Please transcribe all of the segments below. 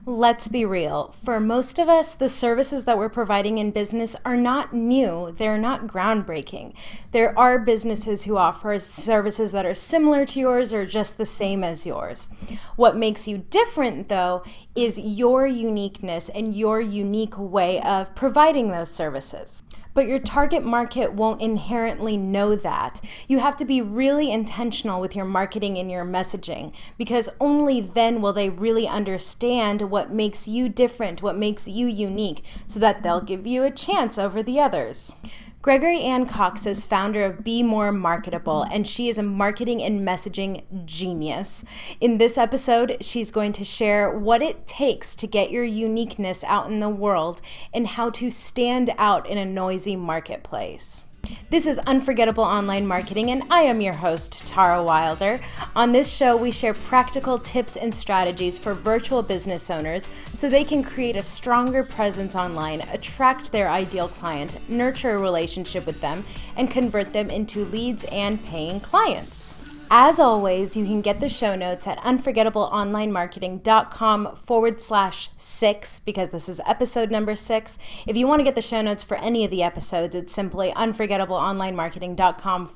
Let's be real. For most of us, the services that we're providing in business are not new. They're not groundbreaking. There are businesses who offer services that are similar to yours or just the same as yours. What makes you different, though, is your uniqueness and your unique way of providing those services. But your target market won't inherently know that. You have to be really intentional with your marketing and your messaging because only then will they really understand what makes you different, what makes you unique, so that they'll give you a chance over the others. Gregory and Cox is founder of Be More Marketable, and she is a marketing and messaging genius. In this episode, she's going to share what it takes to get your uniqueness out in the world and how to stand out in a noisy marketplace. This is Unforgettable Online Marketing, and I am your host, Tara Wilder. On this show, we share practical tips and strategies for virtual business owners so they can create a stronger presence online, attract their ideal client, nurture a relationship with them, and convert them into leads and paying clients. As always, you can get the show notes at unforgettableonlinemarketing.com/6 because this is episode number 6. If you want to get the show notes for any of the episodes, it's simply unforgettableonlinemarketing.com/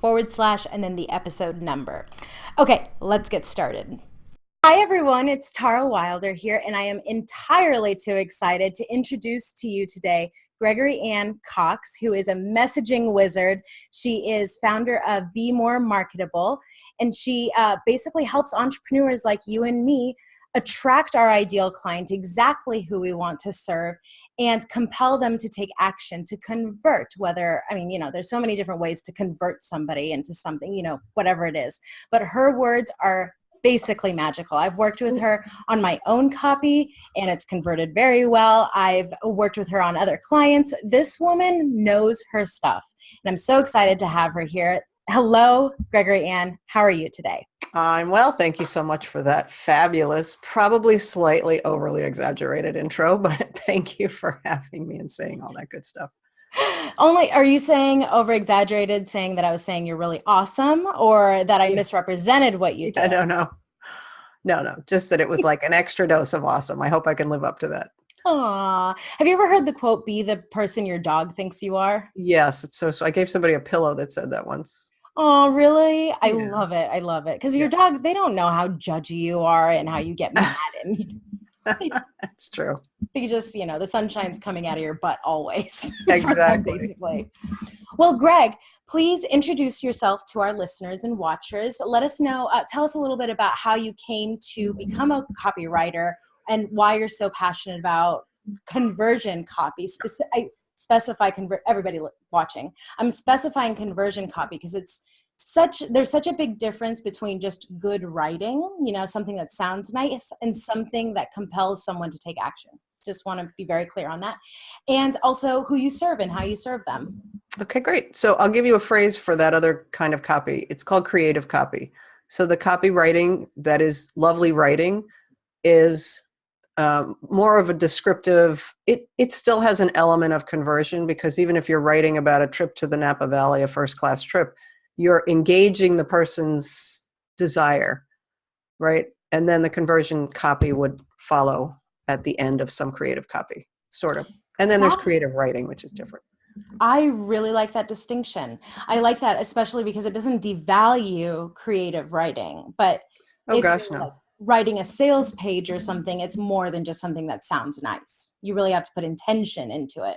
and then the episode number. Okay, let's get started. Hi everyone, it's Tara Wilder here, and I am entirely too excited to introduce to you today Gregory and Cox, who is a messaging wizard. She is founder of Be More Marketable, and she basically helps entrepreneurs like you and me attract our ideal client, exactly who we want to serve, and compel them to take action, to convert, there's so many different ways to convert somebody into something, whatever it is. But her words are basically magical. I've worked with her on my own copy and it's converted very well. I've worked with her on other clients. This woman knows her stuff, and I'm so excited to have her here. Hello, Gregory Ann. How are you today? I'm well. Thank you so much for that fabulous, probably slightly overly exaggerated intro, but thank you for having me and saying all that good stuff. Are you saying over exaggerated, saying that I was saying you're really awesome, or that I misrepresented what you did? I don't know. No, just that it was like an extra dose of awesome. I hope I can live up to that. Aw. Have you ever heard the quote, be the person your dog thinks you are? Yes, it's so I gave somebody a pillow that said that once. Oh, really? I Yeah. love it. I love it. Because your dog, they don't know how judgy you are and how you get mad. And It's true. they just, the sunshine's coming out of your butt always. Exactly. Basically. Well, Greg, please introduce yourself to our listeners and watchers. Let us know, tell us a little bit about how you came to become a copywriter and why you're so passionate about conversion copy. Everybody watching, I'm specifying conversion copy because there's such a big difference between just good writing, something that sounds nice, and something that compels someone to take action. Just want to be very clear on that. And also who you serve and how you serve them. Okay, great. So I'll give you a phrase for that other kind of copy. It's called creative copy. So the copywriting that is lovely writing is more of a descriptive, it still has an element of conversion, because even if you're writing about a trip to the Napa Valley, a first-class trip, you're engaging the person's desire, right? And then the conversion copy would follow at the end of some creative copy, sort of. And then there's creative writing, which is different. I really like that distinction. I like that, especially because it doesn't devalue creative writing. But if you're like writing a sales page or something, it's more than just something that sounds nice. You really have to put intention into it.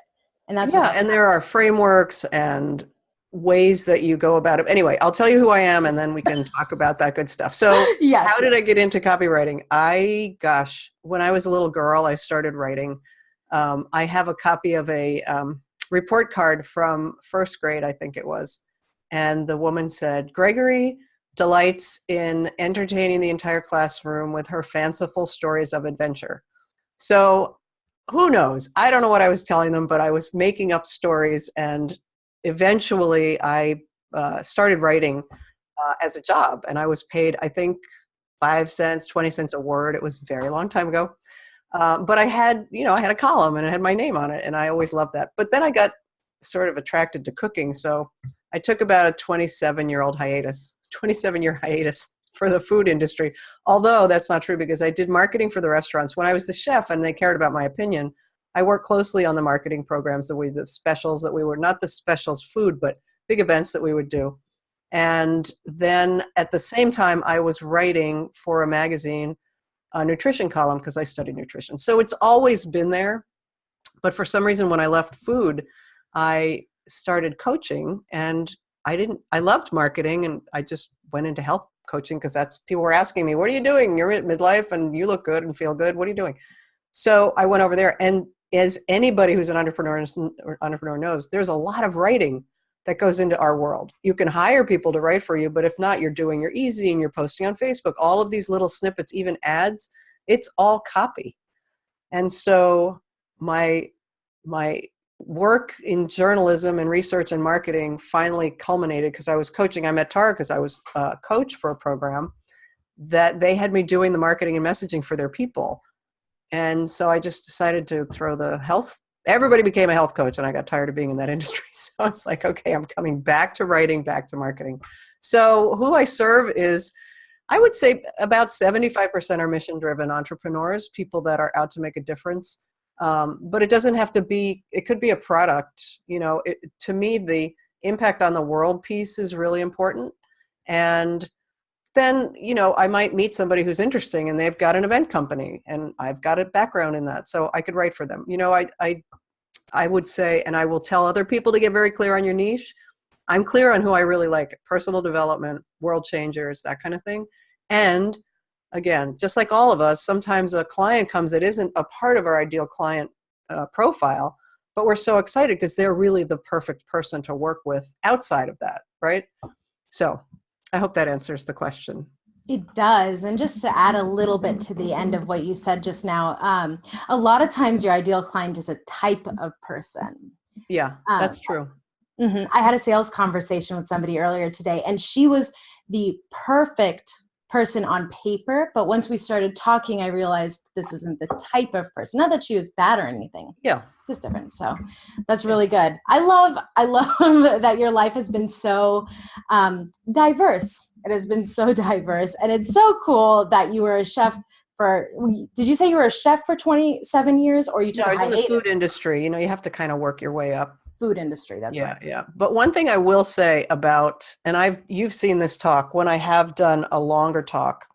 And that's and there are frameworks and ways that you go about it. Anyway, I'll tell you who I am and then we can talk about that good stuff. So how did I get into copywriting? When I was a little girl, I started writing. I have a copy of a report card from first grade, I think it was. And the woman said, Gregory delights in entertaining the entire classroom with her fanciful stories of adventure. So who knows? I don't know what I was telling them, but I was making up stories. And eventually I started writing as a job. And I was paid, I think, 5 cents, 20 cents a word. It was a very long time ago. But I had a column and it had my name on it. And I always loved that. But then I got sort of attracted to cooking. So I took about a 27-year hiatus for the food industry. Although that's not true, because I did marketing for the restaurants. When I was the chef and they cared about my opinion, I worked closely on the marketing programs, the specials that we were, not the specials food, but big events that we would do. And then at the same time, I was writing for a magazine, a nutrition column, because I studied nutrition. So it's always been there. But for some reason, when I left food, I started coaching, and I loved marketing, and I just went into health coaching because people were asking me, what are you doing? You're at midlife and you look good and feel good. What are you doing? So I went over there, and as anybody who's an entrepreneur knows, there's a lot of writing that goes into our world. You can hire people to write for you, but if not, you're doing your easy and you're posting on Facebook, all of these little snippets, even ads, it's all copy. And so my work in journalism and research and marketing finally culminated because I was coaching. I met Tara because I was a coach for a program that they had me doing the marketing and messaging for their people. And so I just decided to throw the health. Everybody became a health coach, and I got tired of being in that industry. So I was like, okay, I'm coming back to writing, back to marketing. So who I serve is, I would say about 75% are mission-driven entrepreneurs, people that are out to make a difference. But it doesn't have to be, it could be a product. To me, the impact on the world piece is really important. And then, I might meet somebody who's interesting and they've got an event company and I've got a background in that. So I could write for them. I would say, and I will tell other people to get very clear on your niche. I'm clear on who I really like: personal development, world changers, that kind of thing. And again, just like all of us, sometimes a client comes that isn't a part of our ideal client profile, but we're so excited because they're really the perfect person to work with outside of that, right? So I hope that answers the question. It does. And just to add a little bit to the end of what you said just now, a lot of times your ideal client is a type of person. Yeah, that's true. I had a sales conversation with somebody earlier today, and she was the perfect person on paper. But once we started talking, I realized this isn't the type of person. Not that she was bad or anything. Yeah. Just different. So that's really good. I love that your life has been so diverse. It has been so diverse. And it's so cool that you were a chef did you say you were a chef for 27 years, or you took No, a I was in hiatus? the food industry. You have to kind of work your way up. Food industry, that's right. Yeah. But one thing I will say about, and you've seen this talk, when I have done a longer talk,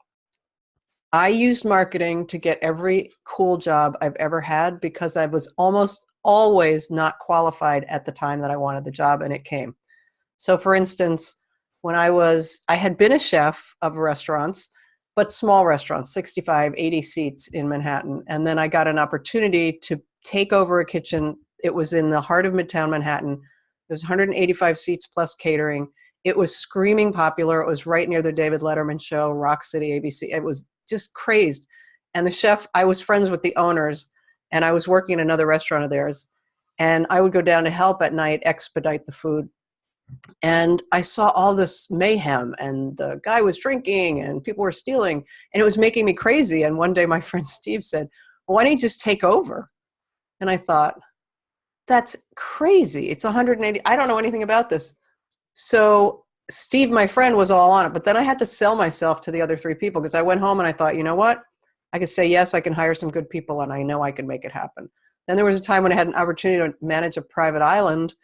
I used marketing to get every cool job I've ever had because I was almost always not qualified at the time that I wanted the job, and it came. So for instance, when I had been a chef of restaurants, but small restaurants, 65, 80 seats in Manhattan. And then I got an opportunity to take over a kitchen. It was in the heart of Midtown Manhattan. It was 185 seats plus catering. It was screaming popular. It was right near the David Letterman show, Rock City, ABC. It was just crazed. And the chef, I was friends with the owners, and I was working in another restaurant of theirs. And I would go down to help at night, expedite the food. And I saw all this mayhem, and the guy was drinking and people were stealing, and it was making me crazy. And one day my friend Steve said, well, why don't you just take over? And I thought, that's crazy. It's 180. I don't know anything about this. So Steve, my friend, was all on it. But then I had to sell myself to the other three people, because I went home and I thought, you know what? I could say, yes, I can hire some good people, and I know I can make it happen. Then there was a time when I had an opportunity to manage a private island.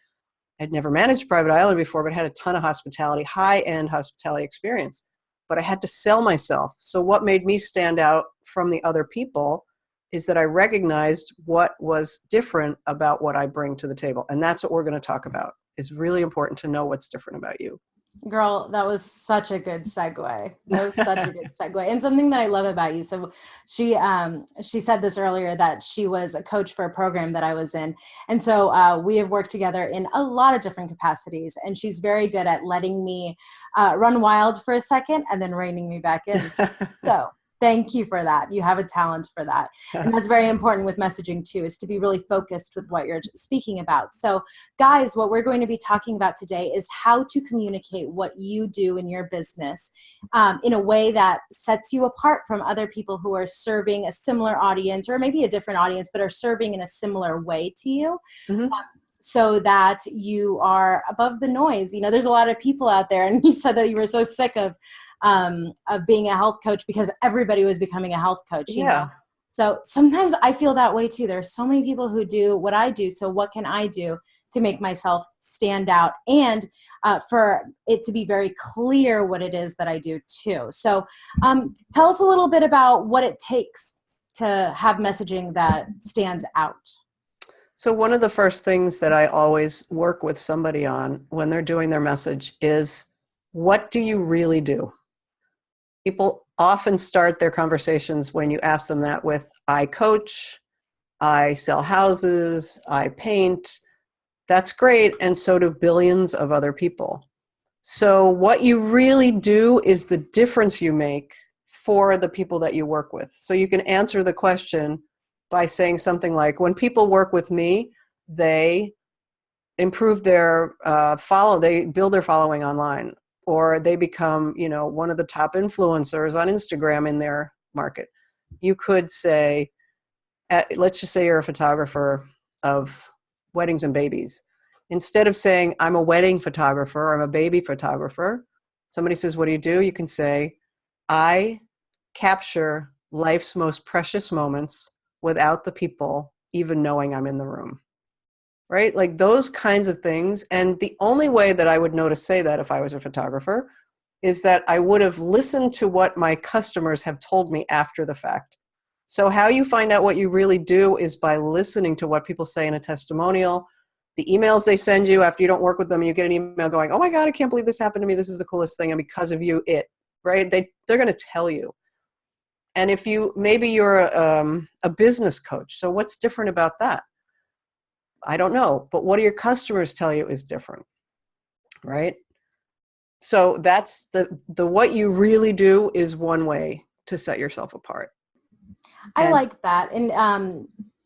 I'd never managed a private island before, but had a ton of hospitality, high-end hospitality experience. But I had to sell myself. So what made me stand out from the other people is that I recognized what was different about what I bring to the table. And that's what we're going to talk about. It's really important to know what's different about you. Girl, that was such a good segue. That was such a good segue. And something that I love about you. So she said this earlier, that she was a coach for a program that I was in. And so we have worked together in a lot of different capacities. And she's very good at letting me run wild for a second and then reining me back in. So thank you for that. You have a talent for that. And that's very important with messaging too, is to be really focused with what you're speaking about. So guys, what we're going to be talking about today is how to communicate what you do in your business in a way that sets you apart from other people who are serving a similar audience, or maybe a different audience, but are serving in a similar way to you. Mm-hmm. So that you are above the noise. There's a lot of people out there, and you said that you were so sick of of being a health coach because everybody was becoming a health coach, you Yeah. know? So sometimes I feel that way too. There's so many people who do what I do. So what can I do to make myself stand out and for it to be very clear what it is that I do too? So tell us a little bit about what it takes to have messaging that stands out. So one of the first things that I always work with somebody on when they're doing their message is, what do you really do? People often start their conversations when you ask them that with, I coach, I sell houses, I paint. That's great, and so do billions of other people. So what you really do is the difference you make for the people that you work with. So you can answer the question by saying something like, when people work with me, they improve their they build their following online, or they become, one of the top influencers on Instagram in their market. You could say, let's just say you're a photographer of weddings and babies. Instead of saying, I'm a wedding photographer, or I'm a baby photographer, somebody says, what do? You can say, I capture life's most precious moments without the people even knowing I'm in the room. Right? Like those kinds of things. And the only way that I would know to say that if I was a photographer is that I would have listened to what my customers have told me after the fact. So how you find out what you really do is by listening to what people say in a testimonial, the emails they send you after you don't work with them, and you get an email going, oh my God, I can't believe this happened to me. This is the coolest thing. And because of you, right? They're going to tell you. And if maybe you're a business coach. So what's different about that? I don't know. But what do your customers tell you is different? Right? So that's the what you really do is one way to set yourself apart. I like that. And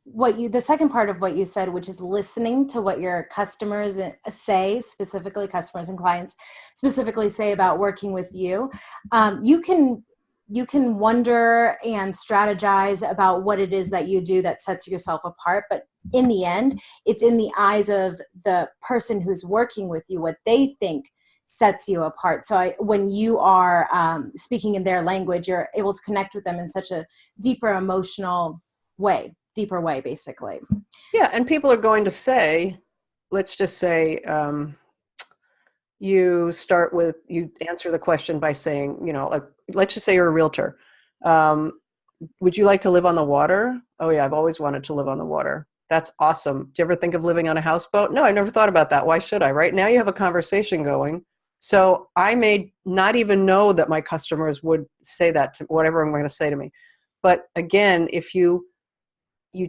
the second part of what you said, which is listening to what your customers say, specifically customers and clients specifically say about working with you. You can wonder and strategize about what it is that you do that sets yourself apart. But in the end, it's in the eyes of the person who's working with you, what they think sets you apart. So when you are speaking in their language, you're able to connect with them in such a deeper way, basically. Yeah, and people are going to say, let's just say, you answer the question by saying, like, let's just say you're a realtor. Would you like to live on the water? Oh yeah, I've always wanted to live on the water. That's awesome. Do you ever think of living on a houseboat? No, I never thought about that. Why should I? Right now you have a conversation going. So I may not even know that my customers would say that to whatever I'm going to say to me. But again, if you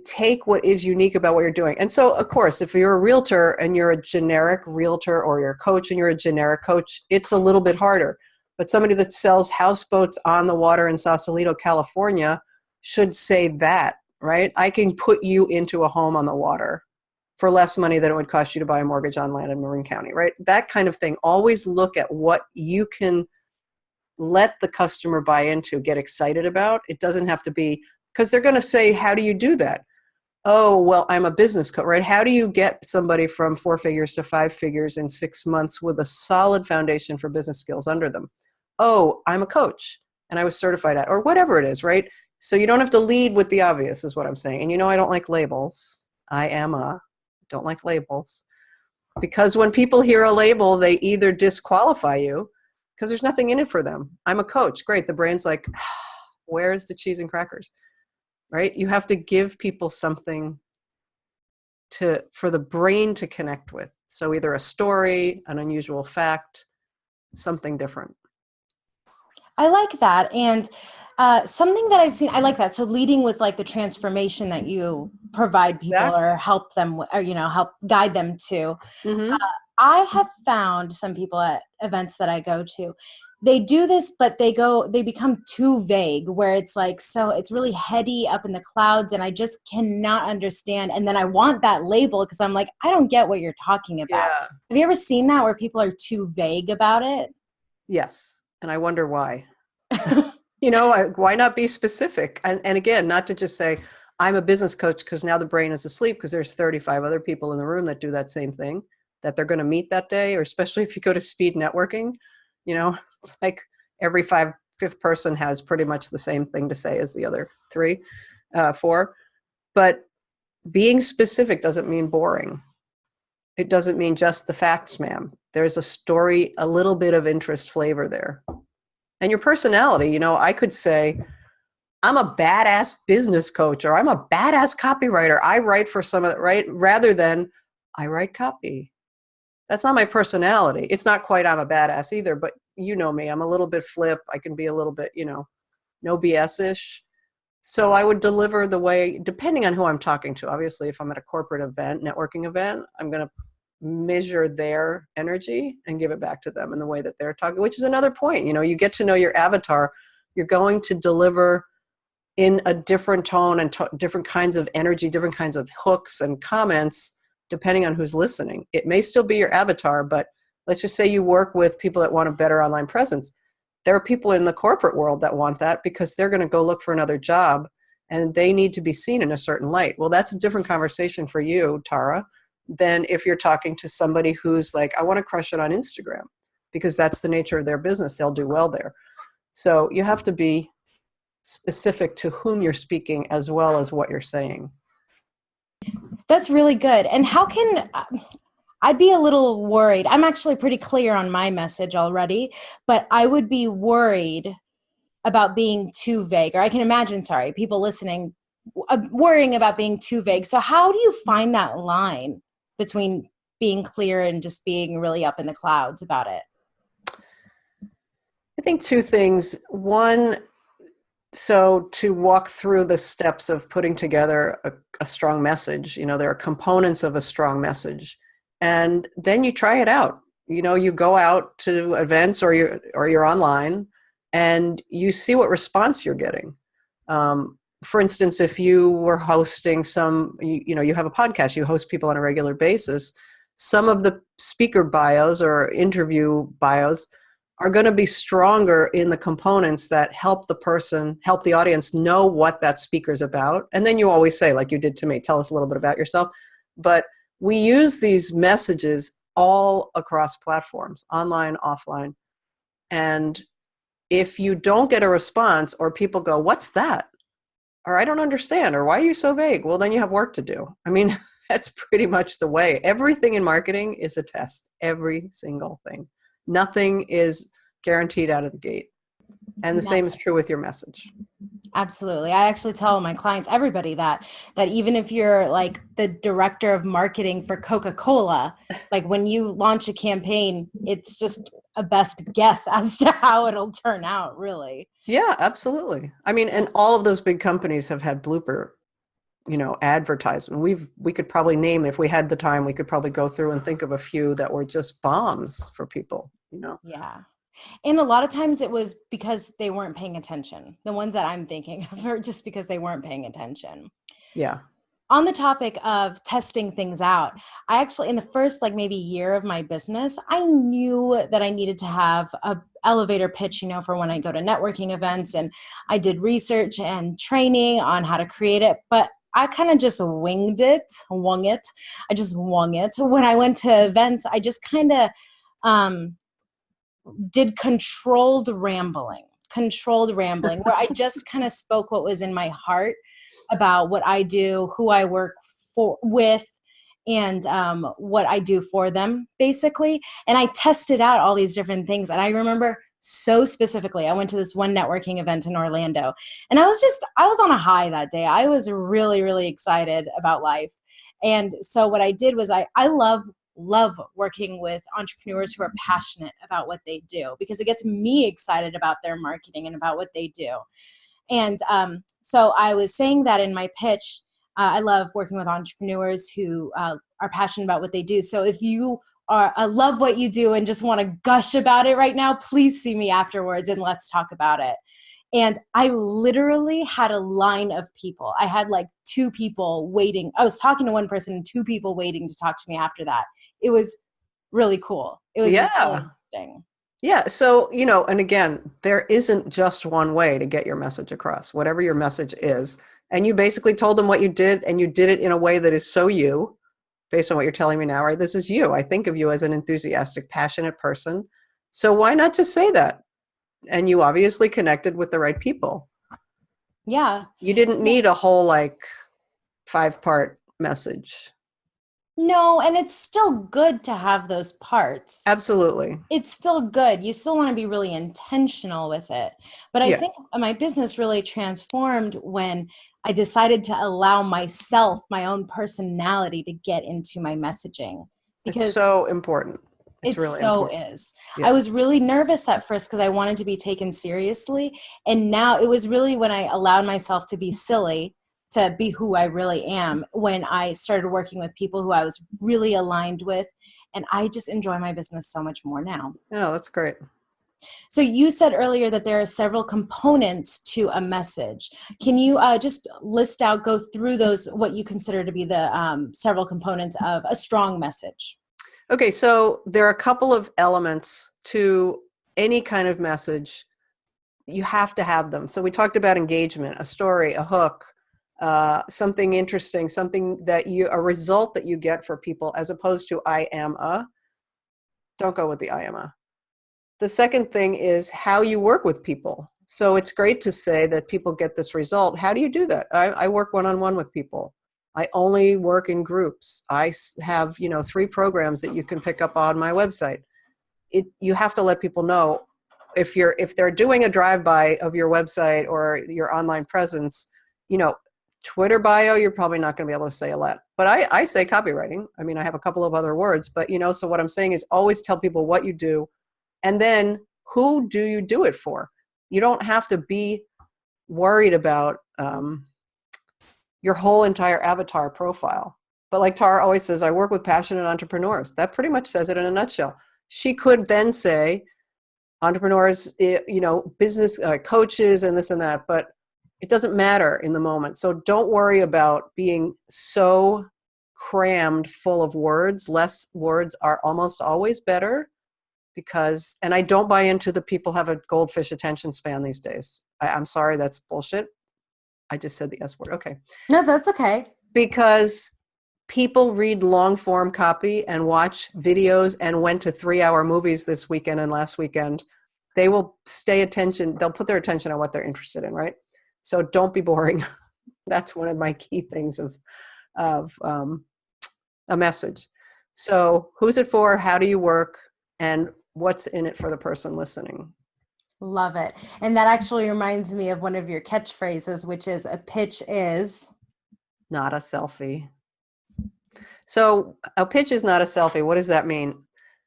take what is unique about what you're doing. And so, of course, if you're a realtor and you're a generic realtor, or you're a coach and you're a generic coach, it's a little bit harder. But somebody that sells houseboats on the water in Sausalito, California, should say that, right? I can put you into a home on the water for less money than it would cost you to buy a mortgage on land in Marin County, right? That kind of thing. Always look at what you can let the customer buy into, get excited about. It doesn't have to be, because they're going to say, how do you do that? Oh, well, I'm a business coach, right? How do you get somebody from 4 figures to 5 figures in 6 months with a solid foundation for business skills under them? Oh, I'm a coach and I was certified at, or whatever it is, right? So you don't have to lead with the obvious is what I'm saying. And I don't like labels. Don't like labels. Because when people hear a label, they either disqualify you because there's nothing in it for them. I'm a coach. Great. The brain's like, where's the cheese and crackers? Right? You have to give people something for the brain to connect with. So either a story, an unusual fact, something different. I like that. And something that I've seen, I like that. So leading with like the transformation that you provide people or help them, or, help guide them to. Mm-hmm. I have found some people at events that I go to, they do this, but they become too vague, where it's like, so it's really heady up in the clouds and I just cannot understand. And then I want that label because I'm like, I don't get what you're talking about. Yeah. Have you ever seen that where people are too vague about it? Yes. And I wonder why. Why not be specific? And again, not to just say, I'm a business coach, because now the brain is asleep because there's 35 other people in the room that do that same thing that they're going to meet that day, or especially if you go to speed networking, it's like every fifth person has pretty much the same thing to say as the other four. But being specific doesn't mean boring. It doesn't mean just the facts, ma'am. There's a story, a little bit of interest flavor there. And your personality, I could say, I'm a badass business coach, or I'm a badass copywriter. I write for some of it, right? Rather than I write copy. That's not my personality. It's not quite I'm a badass either, but you know me. I'm a little bit flip. I can be a little bit, no BS-ish. So I would deliver the way, depending on who I'm talking to. Obviously, if I'm at a corporate event, networking event, I'm going to measure their energy and give it back to them in the way that they're talking, which is another point. You get to know your avatar. You're going to deliver in a different tone and different kinds of energy, different kinds of hooks and comments, depending on who's listening. It may still be your avatar, but let's just say you work with people that want a better online presence. There are people in the corporate world that want that because they're going to go look for another job and they need to be seen in a certain light. Well, that's a different conversation for you, Tara, than if you're talking to somebody who's like, I want to crush it on Instagram, because that's the nature of their business. They'll do well there. So you have to be specific to whom you're speaking as well as what you're saying. That's really good. And how can I'd be a little worried. I'm actually pretty clear on my message already, but I would be worried about being too vague. Or I can imagine, people listening worrying about being too vague. So how do you find that line between being clear and just being really up in the clouds about it? I think two things. One, so to walk through the steps of putting together a strong message, there are components of a strong message, and then you try it out. You go out to events or you're online, and you see what response you're getting. For instance, if you were hosting you have a podcast, you host people on a regular basis, some of the speaker bios or interview bios are going to be stronger in the components that help the audience know what that speaker's about. And then you always say, like you did to me, tell us a little bit about yourself. But we use these messages all across platforms, online, offline. And if you don't get a response, or people go, what's that? Or I don't understand, or why are you so vague? Well, then you have work to do. I mean, that's pretty much the way. Everything in marketing is a test, every single thing. Nothing is guaranteed out of the gate. And the same is true with your message. Absolutely. I actually tell my clients, everybody that even if you're like the director of marketing for Coca-Cola, like when you launch a campaign, it's just a best guess as to how it'll turn out, really. Yeah, absolutely. I mean, and all of those big companies have had blooper, advertisement. We could probably name, if we had the time, we could probably go through and think of a few that were just bombs for people, Yeah. And a lot of times it was because they weren't paying attention. The ones that I'm thinking of are just because they weren't paying attention. Yeah. On the topic of testing things out, I actually, in the first maybe year of my business, I knew that I needed to have a elevator pitch, for when I go to networking events, and I did research and training on how to create it, but I kind of just wung it. I just wung it. When I went to events, I just kind of did controlled rambling where I just kind of spoke what was in my heart about what I do, who I work with, and what I do for them, basically. And I tested out all these different things. And I remember so specifically, I went to this one networking event in Orlando, and I was on a high that day. I was really, really excited about life. And so what I did was I love working with entrepreneurs who are passionate about what they do, because it gets me excited about their marketing and about what they do. And so I was saying that in my pitch, I love working with entrepreneurs who are passionate about what they do. So if you love what you do and just want to gush about it right now, please see me afterwards and let's talk about it. And I literally had a line of people. I had two people waiting. I was talking to one person and two people waiting to talk to me after that. It was really cool. It was really interesting. Yeah. So, and again, there isn't just one way to get your message across, whatever your message is. And you basically told them what you did, and you did it in a way that is so you, based on what you're telling me now, right? This is you. I think of you as an enthusiastic, passionate person. So why not just say that? And you obviously connected with the right people. Yeah. You didn't need a whole like 5-part message. No, and it's still good to have those parts. Absolutely. It's still good. You still want to be really intentional with it. But I Yeah. think my business really transformed when I decided to allow myself, my own personality, to get into my messaging, It's because so important. It's it really so important. is. I Yeah. was really nervous at first because I wanted to be taken seriously. And now it was really when I allowed myself to be silly, to be who I really am, when I started working with people who I was really aligned with. And I just enjoy my business so much more now. Oh, that's great. So you said earlier that there are several components to a message. Can you just list out, go through those, what you consider to be the several components of a strong message? Okay, so there are a couple of elements to any kind of message. You have to have them. So we talked about engagement, a story, a hook, something interesting, something that a result that you get for people, as opposed to I am a. Don't go with the I am a. The second thing is how you work with people. So it's great to say that people get this result. How do you do that? I work one-on-one with people. I only work in groups. I have, 3 programs that you can pick up on my website. You have to let people know if they're doing a drive-by of your website or your online presence, Twitter bio, you're probably not going to be able to say a lot. But I say copywriting. I mean, I have a couple of other words, but so what I'm saying is always tell people what you do, and then who do you do it for? You don't have to be worried about your whole entire avatar profile. But like Tara always says, I work with passionate entrepreneurs. That pretty much says it in a nutshell. She could then say entrepreneurs, business coaches and this and that, but it doesn't matter in the moment. So don't worry about being so crammed full of words. Less words are almost always better, because, and I don't buy into the people have a goldfish attention span these days. I'm sorry, that's bullshit. I just said the S word. Okay. No, that's okay. Because people read long form copy and watch videos and went to 3-hour movies this weekend and last weekend. They will they'll put their attention on what they're interested in, right? So don't be boring. That's one of my key things of a message. So who's it for? How do you work? And what's in it for the person listening? Love it. And that actually reminds me of one of your catchphrases, which is a pitch is. Not a selfie. So a pitch is not a selfie. What does that mean?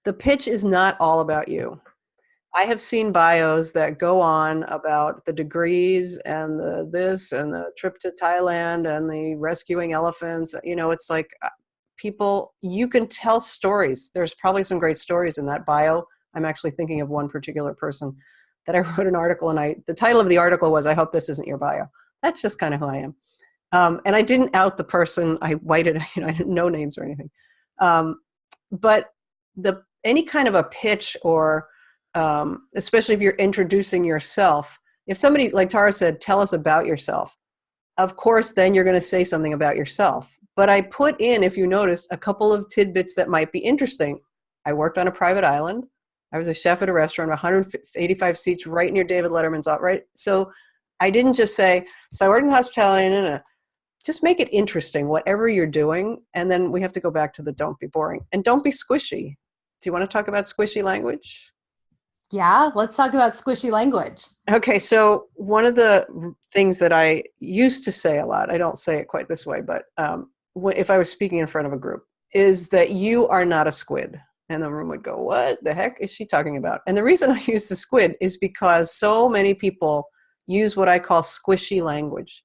The pitch is not all about you. I have seen bios that go on about the degrees and the this and the trip to Thailand and the rescuing elephants. It's like people, you can tell stories. There's probably some great stories in that bio. I'm actually thinking of one particular person that I wrote an article, and the title of the article was, I hope this isn't your bio. That's just kind of who I am. And I didn't out the person. I whited, I didn't know names or anything. But any kind of a pitch, or especially if you're introducing yourself, if somebody, like Tara said, tell us about yourself, of course, then you're going to say something about yourself. But I put in, if you noticed, a couple of tidbits that might be interesting. I worked on a private island. I was a chef at a restaurant, 185 seats, right near David Letterman's, right? So I didn't just say, so I worked in hospitality, just make it interesting, whatever you're doing. And then we have to go back to the don't be boring. And don't be squishy. Do you want to talk about squishy language? Yeah, let's talk about squishy language. Okay, so one of the things that I used to say a lot, I don't say it quite this way, but if I was speaking in front of a group, is that you are not a squid. And the room would go, what the heck is she talking about? And the reason I use the squid is because so many people use what I call squishy language.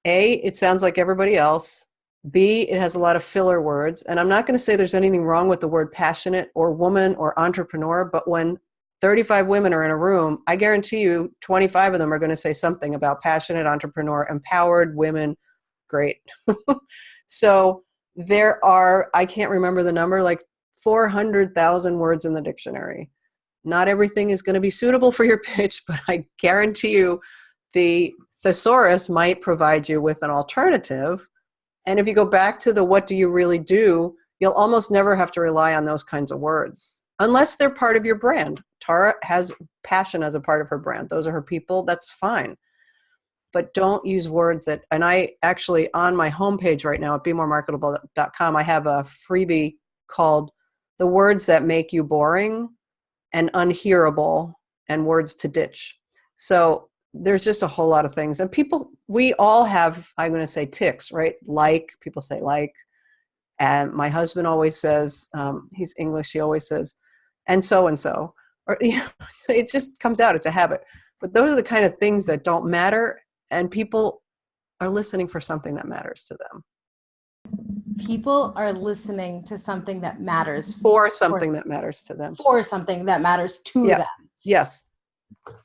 A, it sounds like everybody else. B, it has a lot of filler words. And I'm not going to say there's anything wrong with the word passionate or woman or entrepreneur, but when 35 women are in a room, I guarantee you 25 of them are going to say something about passionate, entrepreneur, empowered women. Great. So there are, I can't remember the number, like 400,000 words in the dictionary. Not everything is going to be suitable for your pitch, but I guarantee you the thesaurus might provide you with an alternative. And if you go back to the what do you really do, you'll almost never have to rely on those kinds of words. unless they're part of your brand. Tara has passion as a part of her brand. Those are her people. That's fine. But don't use words that, and I actually, on my homepage right now at bemoremarketable.com, I have a freebie called The Words That Make You Boring and Unhearable and Words to Ditch. So there's just a whole lot of things. And people, we all have, I'm going to say tics, right? Like, people say like. And my husband always says, he's English, he always says, and so. Or, it just comes out, it's a habit. But those are the kind of things that don't matter, and people are listening for something that matters to them. People are listening to something that matters. For something that matters to them. For something that matters to them. Yes. Girl.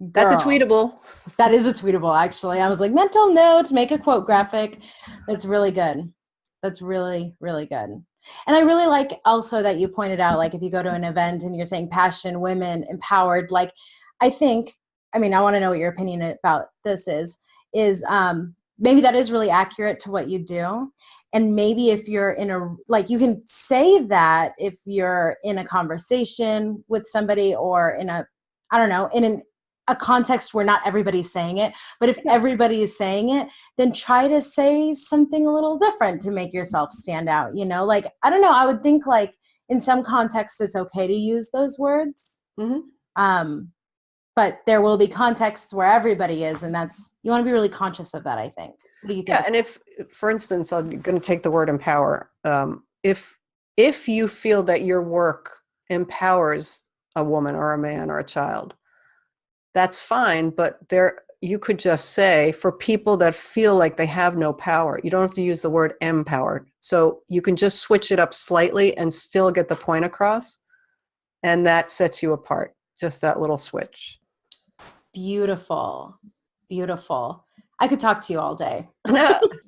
That's a tweetable. That is a tweetable, actually. I was like, mental notes, make a quote graphic. That's really good. That's really, really good. And I really like also that you pointed out, like, if you go to an event and you're saying passion, women, empowered, like, I want to know what your opinion about this is maybe that is really accurate to what you do. And maybe if you're you can say that if you're in a conversation with somebody or in a context where not everybody's saying it, but if everybody is saying it, then try to say something a little different to make yourself stand out. I don't know. I would think like in some contexts it's okay to use those words. Mm-hmm. But there will be contexts where everybody is, and you want to be really conscious of that, I think. What do you think? Yeah, and if, for instance, I'm going to take the word empower. If you feel that your work empowers a woman or a man or a child, that's fine, but you could just say, for people that feel like they have no power, you don't have to use the word empowered. So you can just switch it up slightly and still get the point across, and that sets you apart, just that little switch. Beautiful. Beautiful. I could talk to you all day.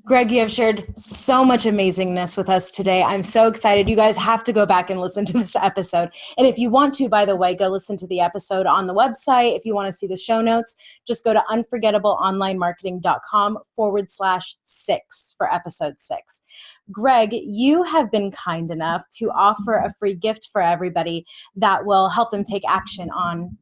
Greg, you have shared so much amazingness with us today. I'm so excited. You guys have to go back and listen to this episode. And if you want to, by the way, go listen to the episode on the website. If you want to see the show notes, just go to unforgettableonlinemarketing.com/6 for episode 6. Greg, you have been kind enough to offer a free gift for everybody that will help them take action on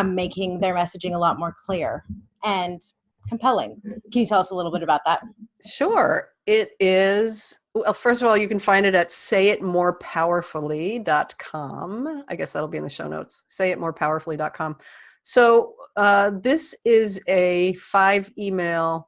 making their messaging a lot more clear and compelling. Can you tell us a little bit about that? Sure. It is, well, first of all, you can find it at sayitmorepowerfully.com. I guess that'll be in the show notes, sayitmorepowerfully.com. So this is a 5-email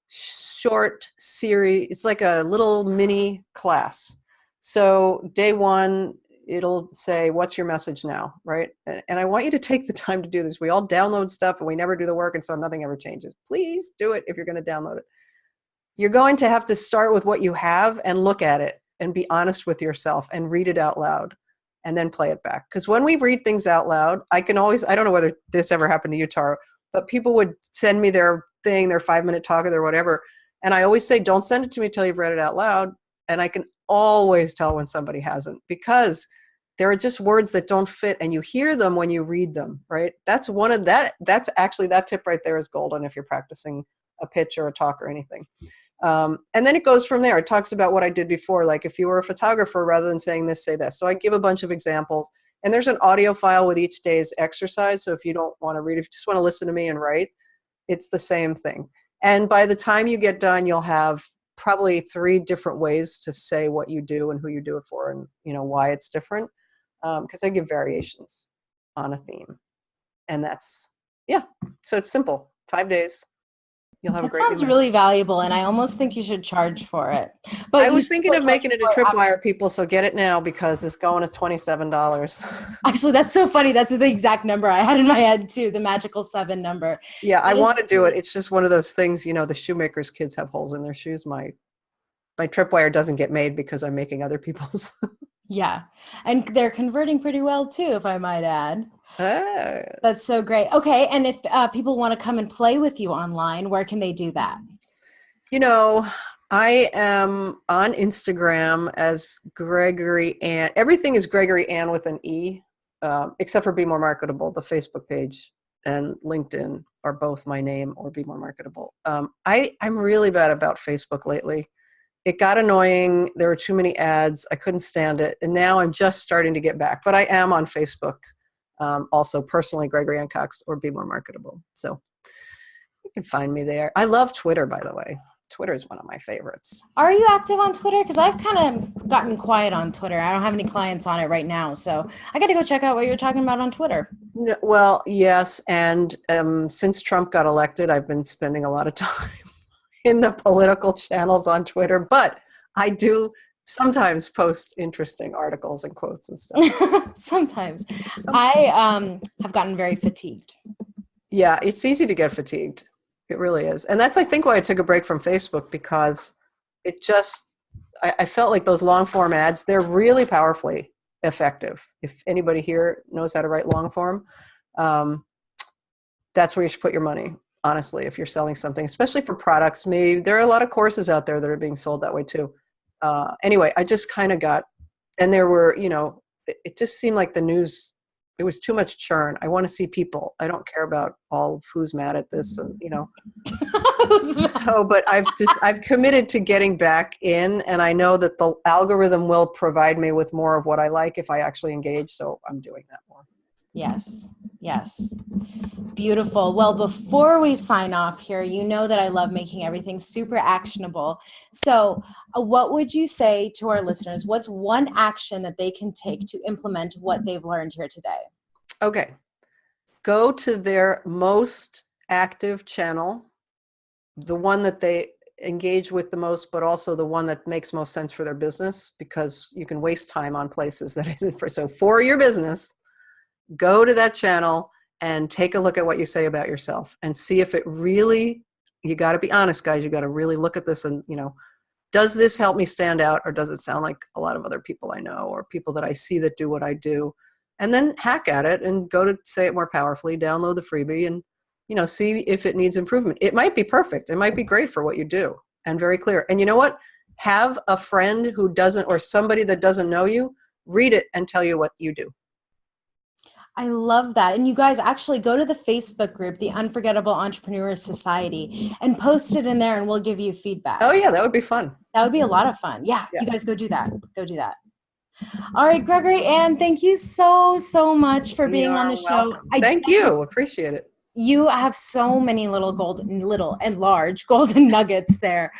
short series. It's like a little mini class. So day 1, it'll say, what's your message now, right? And I want you to take the time to do this. We all download stuff and we never do the work, and so nothing ever changes. Please do it if you're going to download it. You're going to have to start with what you have and look at it and be honest with yourself and read it out loud and then play it back. Because when we read things out loud, I don't know whether this ever happened to you, Tara, but people would send me their 5-minute talk or their whatever. And I always say, don't send it to me until you've read it out loud. And I can always tell when somebody hasn't, because there are just words that don't fit, and you hear them when you read them, right? That's actually, that tip right there is golden if you're practicing a pitch or a talk or anything. And then it goes from there. It talks about what I did before, like if you were a photographer, rather than saying this, say this. So I give a bunch of examples, and there's an audio file with each day's exercise. So if you don't want to read, if you just want to listen to me and write, it's the same thing. And by the time you get done, you'll have probably 3 different ways to say what you do and who you do it for, and why it's different. Because I give variations on a theme, and so it's simple. 5 days. You'll have a great. That sounds really valuable, and I almost think you should charge for it. But I was thinking of making it a tripwire, people, so get it now because it's going to $27. Actually, that's so funny. That's the exact number I had in my head too, the magical 7 number. Yeah, I want to do it. It's just one of those things, the shoemakers' kids have holes in their shoes. My tripwire doesn't get made because I'm making other people's. Yeah, and they're converting pretty well too, if I might add. Yes. That's so great. Okay, and if people want to come and play with you online, where can they do that? I am on Instagram as Gregory and everything is Gregory Ann with an E, except for Be More Marketable. The Facebook page and LinkedIn are both my name or Be More Marketable. I'm really bad about Facebook lately. it got annoying. There were too many ads. I couldn't stand it. And now I'm just starting to get back. But I am on Facebook, also personally, Gregory and Cox or Be More Marketable. So you can find me there. I love Twitter, by the way. Twitter is one of my favorites. Are you active on Twitter? Because I've kind of gotten quiet on Twitter. I don't have any clients on it right now. So I got to go check out what you're talking about on Twitter. Well, yes. And since Trump got elected, I've been spending a lot of time in the political channels on Twitter. But I do sometimes post interesting articles and quotes and stuff. Sometimes. I have gotten very fatigued. Yeah, it's easy to get fatigued. It really is. And that's, I think, why I took a break from Facebook, because it just, I felt like those long form ads, they're really powerfully effective. If anybody here knows how to write long form, that's where you should put your money, honestly, if you're selling something, especially for products. Maybe there are a lot of courses out there that are being sold that way too. Anyway, I just kind of got, and there were, it just seemed like the news, it was too much churn. I want to see people. I don't care about all of who's mad at this, and So, but I've committed to getting back in, and I know that the algorithm will provide me with more of what I like if I actually engage. So I'm doing that more. Yes. Yes. Beautiful. Well, before we sign off here, you know that I love making everything super actionable. So what would you say to our listeners? What's one action that they can take to implement what they've learned here today? Okay. Go to their most active channel, the one that they engage with the most, but also the one that makes most sense for their business, because you can waste time on places that isn't for. So for your business, go to that channel and take a look at what you say about yourself and see if it really, you got to be honest, guys, you got to really look at this and, does this help me stand out, or does it sound like a lot of other people I know or people that I see that do what I do? And then hack at it and go to say it more powerfully, download the freebie and, see if it needs improvement. It might be perfect. It might be great for what you do and very clear. And you know what? Have a friend who doesn't, or somebody that doesn't know you, read it and tell you what you do. I love that. And you guys actually go to the Facebook group, the Unforgettable Entrepreneurs Society, and post it in there and we'll give you feedback. Oh yeah, that would be fun. That would be a lot of fun. Yeah. You guys go do that. Go do that. All right, Gregory, Ann, thank you so much for being on the show. Thank you. Appreciate it. You have so many little and large golden nuggets there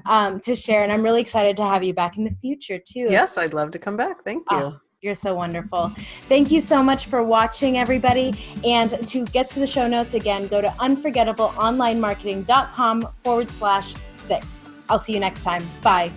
to share. And I'm really excited to have you back in the future too. Yes, I'd love to come back. Thank you. Oh, you're so wonderful. Thank you so much for watching, everybody. And to get to the show notes again, go to unforgettableonlinemarketing.com/6. I'll see you next time. Bye.